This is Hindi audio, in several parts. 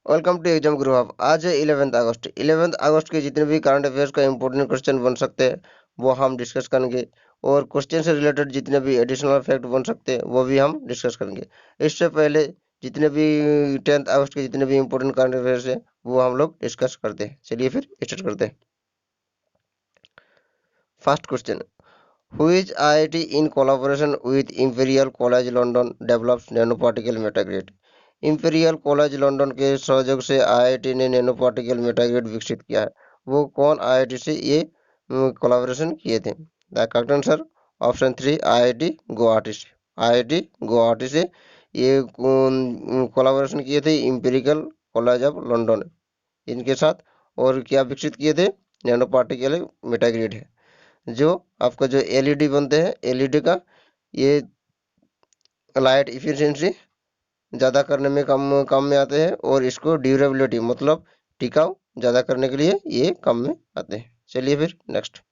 Welcome to exam Guru hub. आज है 11 अगस्त। 11 अगस्त के जितने भी करंट अफेयर्स का इंपॉर्टेंट क्वेश्चन बन सकते हैं वो हम डिस्कस करेंगे, और क्वेश्चन से रिलेटेड जितने भी एडिशनल फैक्ट बन सकते हैं वो भी हम डिस्कस करेंगे। इससे पहले जितने भी 10 अगस्त के जितने भी इंपॉर्टेंट करंट अफेयर्स हैं वो हम लोग डिस्कस करते हैं। चलिए फिर स्टार्ट करते हैं। First question, Which IIT in collaboration with Imperial College London develops nanoparticle metagrade? Imperial college London के सहयोग से आईआईटी ने नैनो पार्टिकल मेटाग्रेड विकसित किया है। वो कौन आईआईटी से ये कोलाबोरेशन किए थे? The correct answer option 3 IIT Guwahati से। आईआईटी गुवाहाटी से ये कोलाबोरेशन किए थे इंपीरियल कॉलेज ऑफ लंदन इनके साथ। और क्या विकसित किए थे? नैनो पार्टिकल मेटाग्रेड है, जो आपका जो एलईडी बनते हैं एलईडी का ये लाइट इफिशिएंसी ज़्यादा करने में काम में आते हैं, और इसको ड्यूरेबिलिटी मतलब टिकाऊ ज़्यादा करने के लिए ये काम में आते हैं। चलिए फिर next.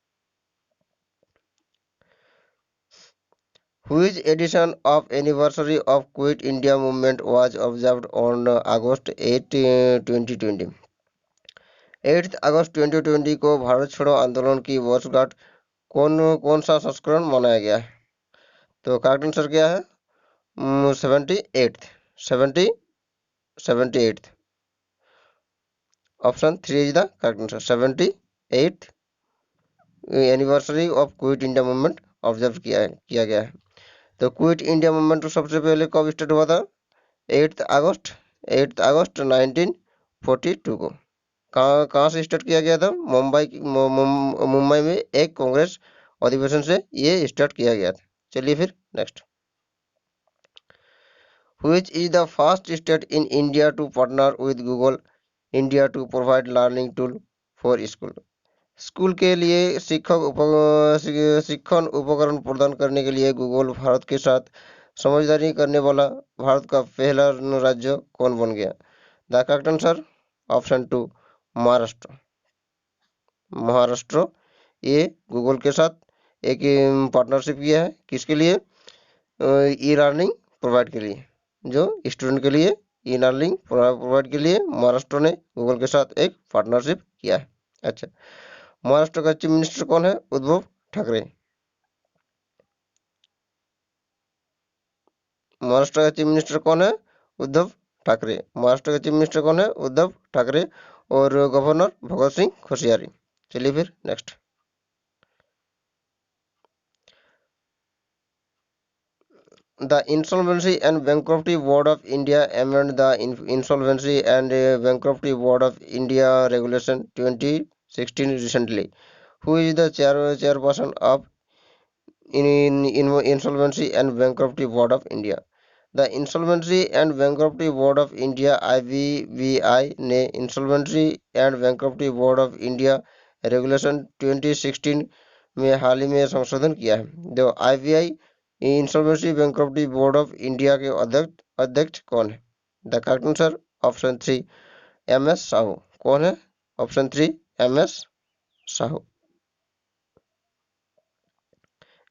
Which edition of anniversary of Quit India movement was observed on August 8, 2020? 8 अगस्त 2020 को भारत छोड़ो आंदोलन की वर्षगांठ कौन कौन सा संस्करण मनाया गया है? तो करेक्ट आंसर क्या है? 78th 78th option 3 is the correct answer. 78th anniversary of quit India movement observe किया गया है। तो क्विट इंडिया मूवमेंट तो सबसे पहले कब स्टार्ट हुआ था? 8 अगस्त 8 अगस्त 1942 को। कहाँ से स्टार्ट किया गया था? मुंबई में एक कांग्रेस अधिवेशन से ये स्टार्ट किया गया था। चलिए फिर next. Which is the first state in India to partner with Google India to provide learning tool for school? School के लिए शिक्षण उपकरण प्रदान करने के लिए गूगल भारत के साथ समझदारी करने वाला भारत का पहला राज्य कौन बन गया? The correct answer option 2 Maharashtra. Maharashtra ये गूगल के साथ एक पार्टनरशिप किया है। किसके लिए? ई लर्निंग प्रोवाइड के लिए, जो स्टूडेंट के लिए ई लर्निंग प्रोवाइड के लिए महाराष्ट्र ने गूगल के साथ एक पार्टनरशिप किया है। अच्छा, महाराष्ट्र का चीफ मिनिस्टर कौन है? उद्धव ठाकरे। महाराष्ट्र का चीफ मिनिस्टर कौन है? उद्धव ठाकरे। महाराष्ट्र का चीफ मिनिस्टर कौन है? उद्धव ठाकरे। और गवर्नर भगत सिंह कोश्यारी। चलिए फिर next. The Insolvency and Bankruptcy Board of India amended the Insolvency and Bankruptcy Board of India Regulation 2016 recently. Who is the chairperson of Insolvency and Bankruptcy Board of India? The Insolvency and Bankruptcy Board of India IBBI ने Insolvency and Bankruptcy Board of India Regulation 2016 में हाल ही में संशोधन किया है। जो IBI insolvency bankruptcy board of India के अध्यक्ष कौन है? The correct answer option 3 MS Sahu. कौन है? Option 3 MS Sahu.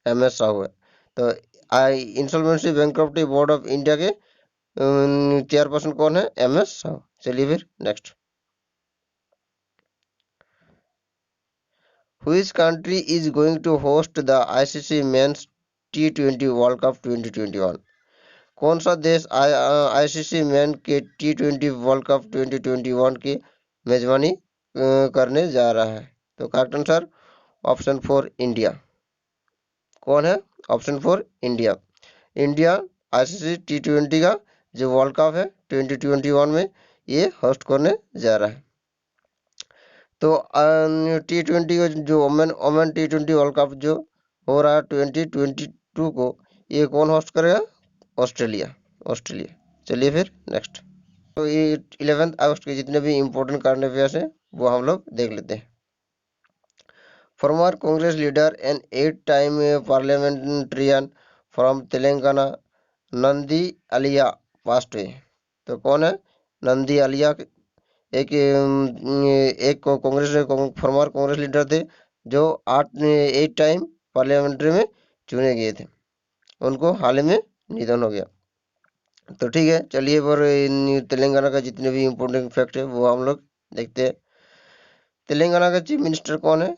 MS Sahu है। तो insolvency bankruptcy board of India के चेयरपर्सन कौन है? MS साहू। चलिए फिर next. Which country is going to host the ICC Men's T20 World Cup 2021? कौन सा देश आईसीसी मैन के T20 वर्ल्ड कप 2021 की मेजबानी करने जा रहा है? तो करेक्ट आंसर ऑप्शन 4 इंडिया। कौन है? Option 4 India. India ICC T20 का जो वर्ल्ड कप है 2021 में ये होस्ट करने जा रहा है। तो T20 का जो ओमेन T20 वर्ल्ड कप जो हो रहा है 2022 को, ये कौन होस्ट करेगा? ऑस्ट्रेलिया। ऑस्ट्रेलिया। चलिए फिर नेक्स्ट। तो ये 11 अगस्त के जितने भी इम्पोर्टेंट करंट अफेयर्स हैं वो हम लोग देख लेते हैं। Former Congress leader and 8 time parliamentarian from Telangana Nandi Yellaiah passed हुए। तो कौन है? नंदी अलिया एक कांग्रेस फॉर्मर कांग्रेस लीडर थे जो 8 टाइम पार्लियामेंट्री में चुने गए थे। उनको हाल ही में निधन हो गया। तो ठीक है, चलिए पर इन तेलंगाना का जितने भी इम्पोर्टेंट फैक्ट है वो हम लोग देखते हैं। तेलंगाना का चीफ मिनिस्टर कौन है?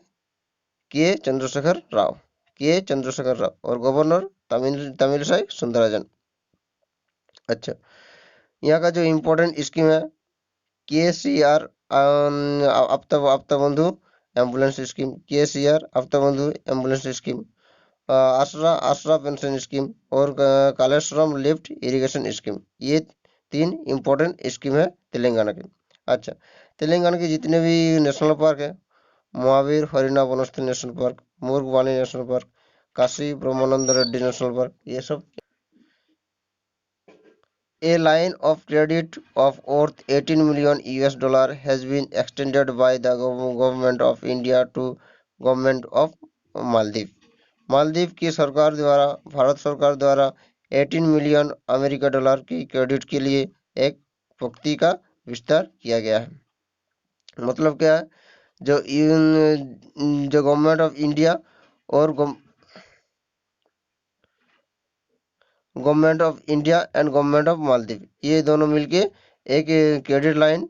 के चंद्रशेखर राव। के चंद्रशेखर राव। और गवर्नर तमिलसाई सुंदरराजन। अच्छा, यहाँ का जो इम्पोर्टेंट स्कीम है, के सी आर आपदा बंधु एम्बुलेंस स्कीम। के सी आर आपदा बंधु एम्बुलेंस स्कीम। आसरा आसरा पेंशन स्कीम और कालेश्वरम लिफ्ट इरिगेशन स्कीम। ये तीन इम्पोर्टेंट स्कीम है तेलंगाना की। अच्छा, तेलंगाना के जितने भी नेशनल पार्क है, Mahavir Harina Vanasthali national park, Murgavani national park, Kashi Brahmananda Reddy national park, ये सब। A line of credit of worth 18 million US dollar has been extended by the government of India to government of Maldives. Maldives की सरकार द्वारा, भारत सरकार द्वारा 18 मिलियन अमेरिकी डॉलर की क्रेडिट के लिए एक पक्ति का विस्तार किया गया है। मतलब क्या है, जो गवर्नमेंट ऑफ इंडिया और government of India and government of Maldives, ये दोनों मिलके एक क्रेडिट लाइन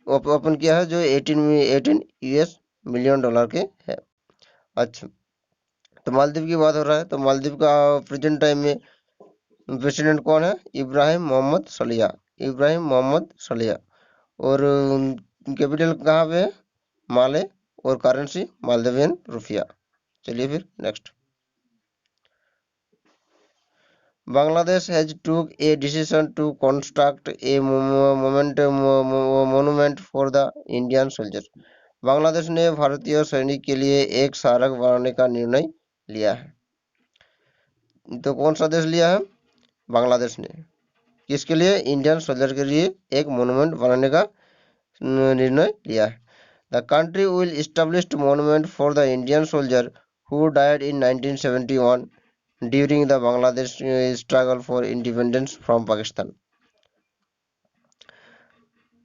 ओपन किया है जो 18 यूएस मिलियन डॉलर के है। अच्छा, तो मालदीव की बात हो रहा है, तो मालदीव का प्रेजेंट टाइम में प्रेसिडेंट कौन है? इब्राहिम मोहम्मद सलिया। इब्राहिम मोहम्मद सलिया। और कैपिटल कहाँ पे है? माले। और करेंसी मालदीवियन रुपया। चलिए फिर next. Bangladesh has took a decision to construct a monument for the Indian soldiers. Bangladesh ने भारतीय सैनिक के लिए एक स्मारक बनाने का निर्णय लिया है। तो कौन सा देश लिया है? बांग्लादेश ने। किसके लिए? इंडियन सोल्जर के लिए एक मोनुमेंट बनाने का निर्णय लिया है। The country will establish monument for the Indian soldier who died in 1971 during the Bangladesh struggle for independence from Pakistan.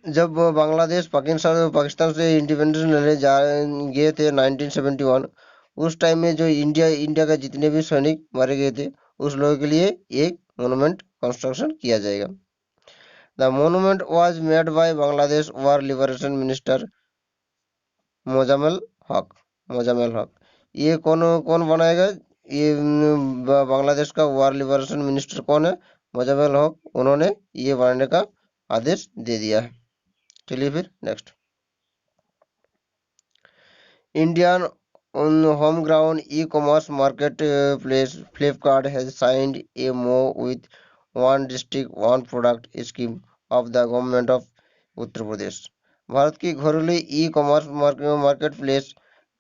जब बांग्लादेश पाकिस्तान से इंडिपेंडेंस लेने जा गए थे 1971, उस टाइम में जो इंडिया का जितने भी सैनिक मारे गए थे, उस लोगों के लिए एक मोनुमेंट कंस्ट्रक्शन किया जाएगा। The monument was made by Bangladesh war liberation minister Mozammel Haque. Mozammel हक। ये कौन कौन बनाएगा? ये बांग्लादेश का वार लिबरेशन मिनिस्टर कौन है? मोजामेल हक। उन्होंने ये बनाने का आदेश दे दिया है। चलिए फिर next. Indian on home ground e-commerce marketplace Flipkart has signed a MoU with One District One Product scheme of the government of Uttar Pradesh. Bharat की घरेलू e commerce market place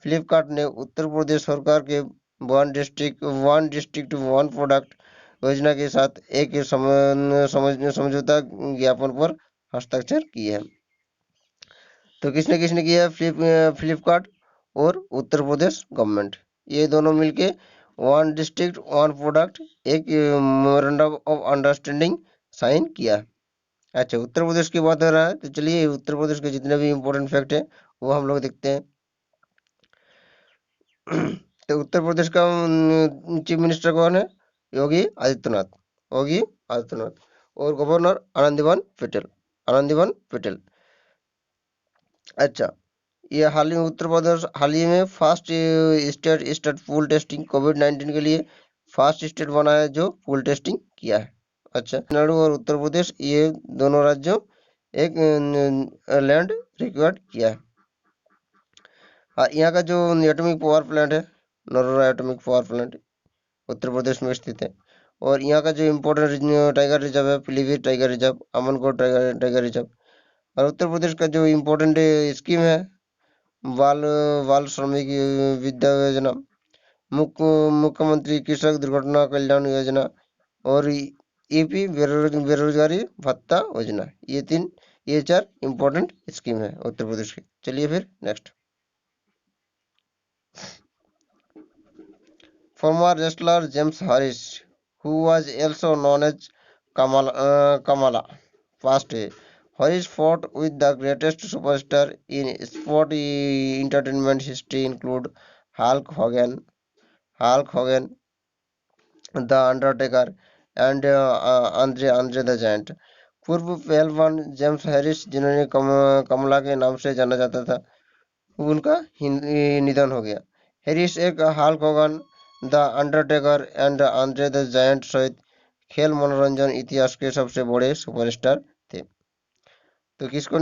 Flipkart ने उत्तर प्रदेश सरकार के वन डिस्ट्रिक्ट वन प्रोडक्ट योजना के साथ एक समझौता ज्ञापन पर हस्ताक्षर किए हैं। तो किसने किसने किया है? फ्लिपकार्ट और उत्तर प्रदेश गवर्नमेंट, ये दोनों मिलके वन डिस्ट्रिक्ट वन प्रोडक्ट एक मेमोरेंडम ऑफ अंडरस्टैंडिंग साइन किया है। अच्छा, उत्तर प्रदेश की बात हो रहा है, तो चलिए उत्तर प्रदेश के जितने भी इम्पोर्टेंट फैक्ट हैं वो हम लोग देखते हैं। तो उत्तर प्रदेश का चीफ मिनिस्टर कौन है? योगी आदित्यनाथ। योगी आदित्यनाथ। और गवर्नर आनंदीबेन पटेल। आनंदीबेन पटेल। अच्छा, ये हाल ही में उत्तर प्रदेश हाल ही में फर्स्ट स्टेट पूल टेस्टिंग कोविड-19 के लिए फर्स्ट स्टेट बना है जो पूल टेस्टिंग किया है। अच्छा, तमिलनाडु और उत्तर प्रदेश ये दोनों राज्यों एक लैंड रिक्वायर्ड किया है। यहाँ का जो एटॉमिक पावर प्लांट है, Narora atomic power plant, Uttar Pradesh में स्थित है। और यहाँ का जो इम्पोर्टेंट टाइगर रिजर्व है, Pilibhit tiger reserve, Amankot tiger reserve. और उत्तर प्रदेश का जो इम्पोर्टेंट स्कीम है, बाल बाल श्रमिक विद्या योजना, मुख्यमंत्री कृषक दुर्घटना कल्याण योजना, और ईपी बेरोजगारी भत्ता योजना। ये चार इम्पोर्टेंट स्कीम है उत्तर प्रदेश की। चलिए फिर next. Former wrestler James Harris, who was also known as Kamala, passed away. Harris fought with the greatest superstar in sport entertainment history, include Hulk Hogan, The Undertaker, and Andre Andre the giant. पूर्व पहलवान जेम्स हैरिस जिन्होंने कमला के नाम से जाना जाता था, उनका निधन हो गया। हैरिस एक Hulk Hogan, the Undertaker and Andre the Giant सहित खेल मनोरंजन इतिहास के सबसे बड़े सुपरस्टार थे। तो किसका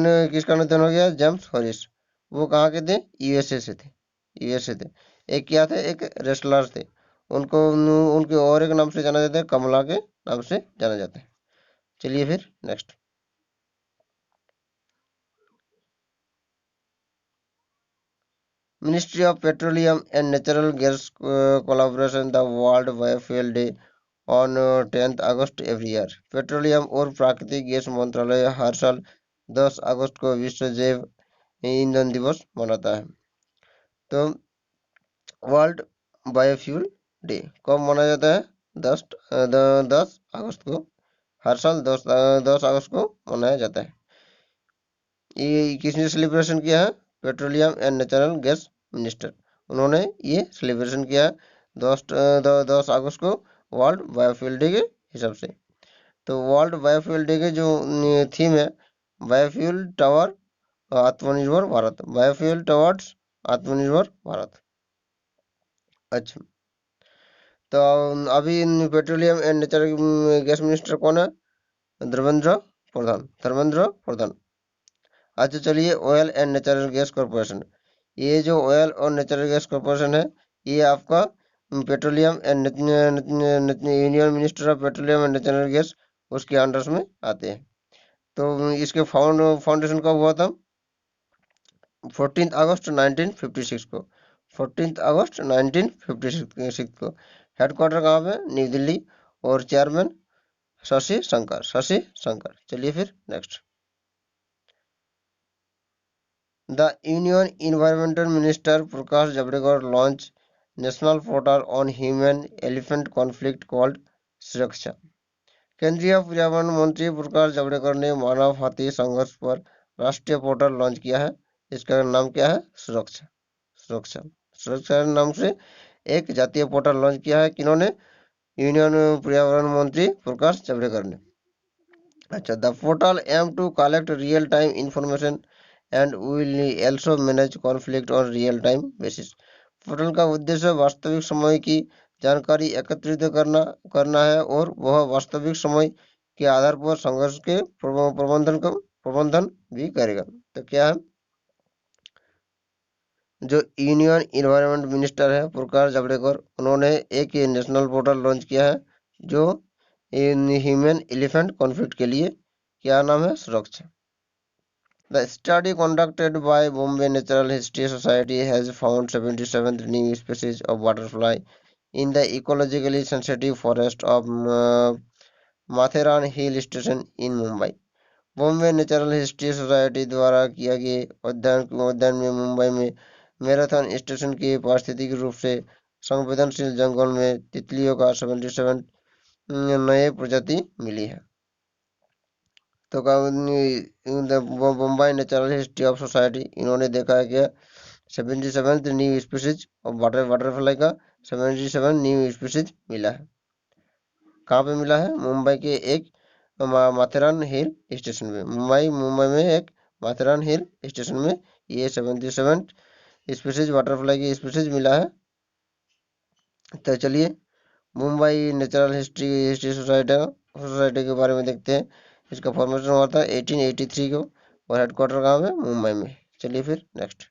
निधन हो गया? James Harris. वो कहाँ के थे? यूएसए से थे। यूएसए थे। एक क्या थे? एक रेसलर थे। उनको उनके और एक नाम से जाना जाता है, कमला के नाम से जाना जाता है। चलिए फिर next. Ministry of petroleum and natural gas collaboration the world biofuel day on 10th August every year. Petroleum और प्राकृतिक गैस मंत्रालय हर साल 10 अगस्त को विश्व जैव ईंधन दिवस मनाता है। तो वर्ल्ड बायोफ्यूल डे कब मनाया जाता है? 10 अगस्त को। हर साल 10 अगस्त को मनाया जाता है। ये किसने सेलिब्रेशन किया है? Petroleum and natural gas minister, उन्होंने ये सेलिब्रेशन किया है 10 अगस्त को, वर्ल्ड बायोफ्यूल डे के हिसाब से। तो वर्ल्ड बायोफ्यूल डे के जो थीम है, बायोफ्यूल टावर आत्मनिर्भर भारत, बायोफ्यूल टवर्ड्स आत्मनिर्भर भारत। अच्छा, तो अभी petroleum and natural gas minister कौन है? धर्मेंद्र प्रधान, धर्मेंद्र प्रधान। अच्छा चलिए, oil and natural gas corporation. ये जो ऑयल और नेचुरल गैस कॉरपोरेशन है, ये आपका petroleum and union minister of petroleum and natural gas, उसके अंडर में आते हैं। तो इसके फाउंडेशन कब हुआ था? 14 अगस्त 1956 को। 14 अगस्त 1956 को। हेडक्वार्टर कहाँ पे? न्यू दिल्ली। और चेयरमैन शशि शंकर, शशि शंकर। चलिए फिर next. The Union Environmental Minister Prakash Javadekar launched national portal on human-elephant conflict called सुरक्षा। केंद्रीय पर्यावरण मंत्री प्रकाश जावड़ेकर ने मानव हाथी संघर्ष पर राष्ट्रीय पोर्टल लॉन्च किया है। इसका नाम क्या है? सुरक्षा। सुरक्षा, सुरक्षा नाम से एक जातीय पोर्टल लॉन्च किया है। किन्होंने? यूनियन पर्यावरण मंत्री प्रकाश जावड़ेकर ने। अच्छा, the portal aim to collect real time information and will also manage conflict on real time basis. Portal का उद्देश्य वास्तविक समय की जानकारी एकत्रित करना है और वह वास्तविक समय के आधार पर संघर्ष के प्रबंधन भी करेगा। तो क्या है? जो यूनियन इन्वायरमेंट मिनिस्टर है प्रकाश जावड़ेकर, उन्होंने एक नेशनल पोर्टल लॉन्च किया है जो इन ह्यूमन एलिफेंट कॉन्फ्लिक्ट के लिए। क्या नाम है? सुरक्षा। The study conducted by Bombay Natural History Society has found 77 new species of butterfly in the ecologically sensitive forest of Matheran Hill Station in Mumbai. Bombay natural history society द्वारा किया गया अध्ययन में मुंबई में मैराथन स्टेशन के पारिस्थितिक रूप से संवेदनशील जंगल में तितलियों का 77 नए प्रजाति मिली है। तो Bombay natural history of society, इन्होंने देखा है कि 77 न्यू स्पीसीज और बटरफ्लाई का 77 न्यू स्पीसीज मिला है। कहाँ पे मिला है? मुंबई के एक माथेरान हिल स्टेशन में। मुंबई में एक माथेरान हिल स्टेशन में ये 77 स्पीसीज बटरफ्लाई की स्पीसीज मिला है। तो चलिए, मुंबई नेचुरल हिस्ट्री सोसाइटी के बारे में देखते हैं। इसका फॉर्मेशन हुआ था 1883 को और हेडक्वार्टर कहाँ में? मुंबई में। चलिए फिर next.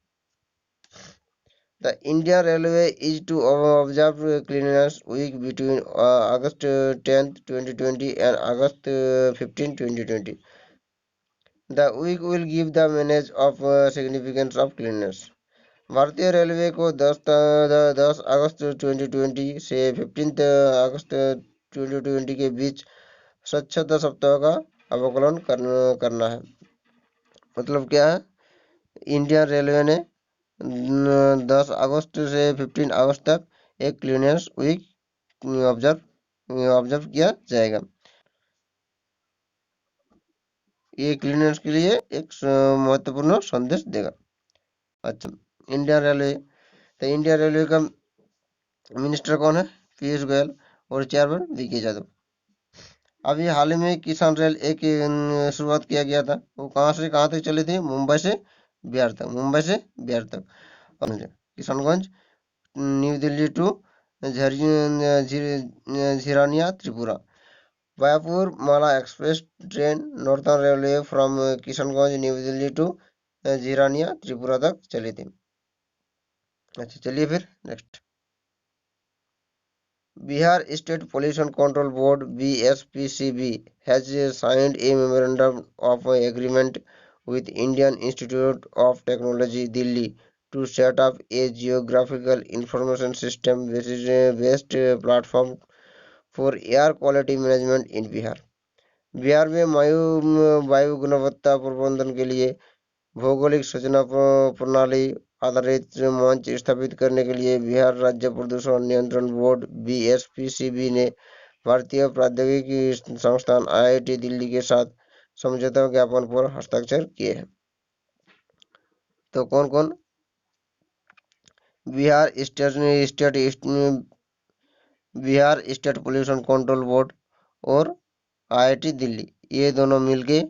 The Indian railway is to observe cleanliness week between August 10th 2020 and August 15 2020। The week will give the manage of significance of cleanliness. भारतीय रेलवे को 10 अगस्त 2020 से 15 अगस्त 2020 के बीच स्वच्छता सप्ताह का अवकलन करना है। मतलब क्या है? इंडियन रेलवे ने 10 अगस्त से 15 अगस्त तक एक क्लीनेस वीक ऑब्जर्व किया जाएगा। ये क्लीनेस के लिए एक महत्वपूर्ण संदेश देगा। अच्छा, इंडियन रेलवे, तो इंडियन रेलवे का मिनिस्टर कौन है? पीयूष गोयल और चेयरमैन वीके यादव। अभी हाल ही में किसान रेल एक शुरुआत किया गया था। वो कहाँ से कहाँ तक चली थी? मुंबई से बिहार तक, मुंबई से बिहार तक। और Kishanganj, New Delhi to Jhirania Tripura. Vayapur Mala express train northern railway from Kishanganj New Delhi to Jhirania Tripura तक चली थी। अच्छा चलिए फिर next. Bihar state pollution control board BSPCB has signed a memorandum of agreement with Indian Institute of Technology Delhi to set up a geographical information system based platform for air quality management in Bihar. Bihar में वायु गुणवत्ता प्रबंधन के लिए भौगोलिक सूचना प्रणाली आधारित मंच स्थापित करने के लिए बिहार राज्य प्रदूषण नियंत्रण बोर्ड BSPCB ने भारतीय प्रौद्योगिकी संस्थान IIT दिल्ली के साथ समझौता ज्ञापन पर हस्ताक्षर किए हैं। तो कौन कौन? Bihar state pollution control board और IIT दिल्ली, ये दोनों मिलके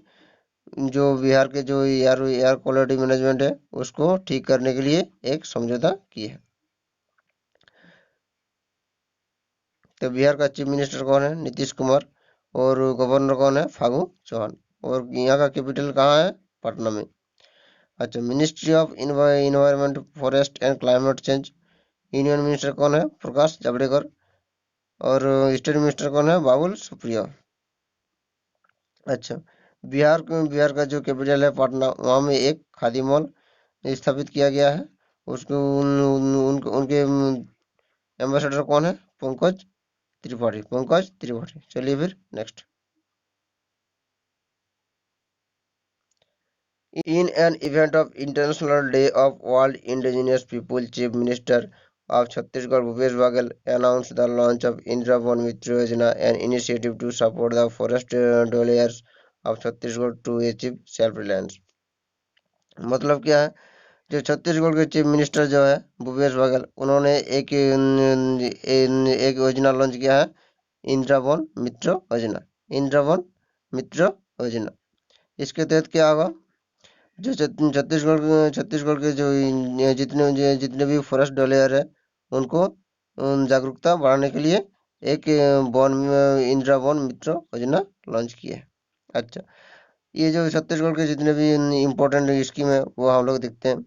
जो बिहार के जो एयर क्वालिटी मैनेजमेंट है उसको ठीक करने के लिए एक समझौता किया है। तो बिहार का चीफ मिनिस्टर कौन है? नीतीश कुमार। और गवर्नर कौन है? फागू चौहान। और यहाँ का कैपिटल कहाँ है? पटना में। अच्छा, ministry of environment forest and climate change, union minister कौन है? प्रकाश जावड़ेकर। और स्टेट मिनिस्टर कौन है? बाबुल सुप्रियो। अच्छा, बिहार का जो कैपिटल है पटना, वहाँ में एक खादी मॉल स्थापित किया गया है। उसको उनके एम्बेसडर कौन है? पंकज त्रिपाठी। चलिए फिर next. In an event of International Day of World Indigenous People, Chief Minister of Chhattisgarh Bhupesh Baghel announced the launch of Indira Van Mitra Yojana, an initiative to support the forest dwellers of Chhattisgarh to achieve self-reliance। मतलब क्या है? जो छत्तीसगढ़ के चीफ मिनिस्टर जो है भूपेश बघेल, उन्होंने एक योजना लॉन्च किया है, इंदिरा वन मित्र योजना। इंदिरा वन मित्र योजना, इसके तहत क्या होगा? जो छत्तीसगढ़ के जो जितने भी फॉरेस्ट डॉलेयर है उनको जागरूकता बढ़ाने के लिए एक वन इंदिरा वन मित्र योजना लॉन्च की है। अच्छा, ये जो छत्तीसगढ़ के जितने भी इम्पोर्टेंट स्कीम है वो हम लोग देखते हैं।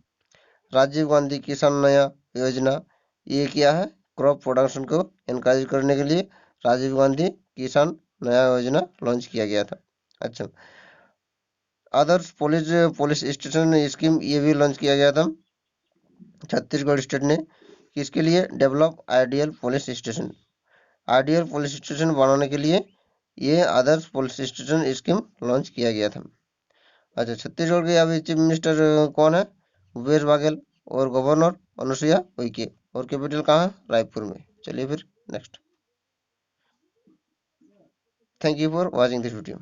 राजीव गांधी किसान नया योजना, ये क्या है? क्रॉप प्रोडक्शन को एनकरेज करने के लिए राजीव गांधी किसान नया योजना लॉन्च किया गया था। अच्छा, आदर्श पुलिस स्टेशन स्कीम, ये भी लॉन्च किया गया था छत्तीसगढ़ स्टेट ने। किसके लिए? Develop ideal police station. Ideal police station बनाने के लिए ये आदर्श पुलिस स्टेशन स्कीम लॉन्च किया गया था। अच्छा, छत्तीसगढ़ के अभी चीफ मिनिस्टर कौन है? भूपेश बघेल। और गवर्नर अनुसुईया उइके। और कैपिटल कहाँ है? रायपुर में। चलिए फिर next. Thank you for watching this video.